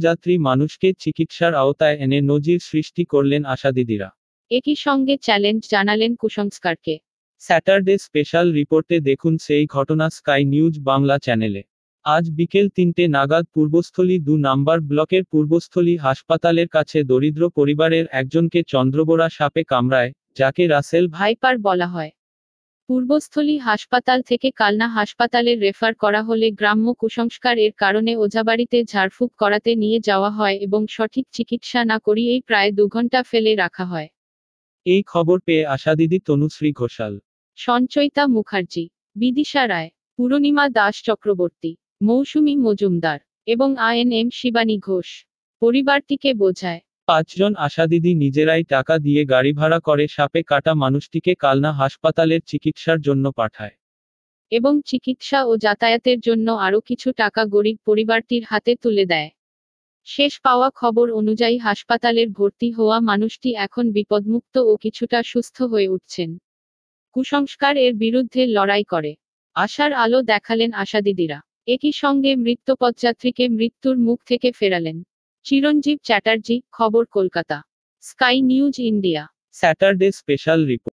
যাত্রী মানুষকে চিকিৎসার আওতায় এনে নজির সৃষ্টি করলেন আশা দিদিরা। একই সঙ্গে চ্যালেঞ্জ জানালেন কুসংস্কারকে। স্যাটারডে স্পেশাল রিপোর্টে দেখুন সেই ঘটনা স্কাই নিউজ বাংলা চ্যানেলে। আজ বিকেল ৩টে নাগাদ পূর্বস্থলী ২ নম্বর ব্লকের পূর্বস্থলী হাসপাতালের কাছে দরিদ্র পরিবারের একজনকে চন্দ্রবোরা সাপে কামড়ায়, যাকে রাসেল ভাইপার বলা হয়। পূর্বস্থলী হাসপাতাল থেকে কালনা হাসপাতালে রেফার করা হলে গ্রাম্য কুসংস্কার এর কারণে ওঝাবাড়িতে ঝাড়ফুঁক করাতে নিয়ে যাওয়া হয় এবং সঠিক চিকিৎসা না করিয়েই প্রায় ২ ঘণ্টা ফেলে রাখা হয়। এই খবর পেয়ে আশাদিদি তনুশ্রী ঘোষাল, সঞ্চয়িতা মুখার্জি, বিদিশা রায়, পূর্ণিমা দাস চক্রবর্তী, মৌসুমী মজুমদার এবং আইএনএম শিবানী ঘোষ পরিবারটিকে বোঝায়। ৫ জন আশাদিদি নিজেরাই টাকা দিয়ে গাড়ি ভাড়া করে সাপে কাটা মানুষটিকে কালনা হাসপাতালের চিকিৎসার জন্য পাঠায়। এবং চিকিৎসা ও যাতায়াতের জন্য আরও কিছু টাকা গরিব পরিবারটির হাতে তুলে দেয়। শেষ পাওয়া খবর অনুযায়ী হাসপাতালের ভর্তি হওয়া মানুষটি এখন বিপদমুক্ত ও কিছুটা সুস্থ হয়ে উঠছেন। কুসংস্কার এর বিরুদ্ধে লড়াই করে আশার আলো দেখালেন আশাদিদিরা। একই সঙ্গে মৃত্যুপথযাত্রীকে মৃত্যুর মুখ থেকে ফেরালেন। চিরঞ্জীব চ্যাটার্জি, খবর Kolkata, sky news India. Saturday special report.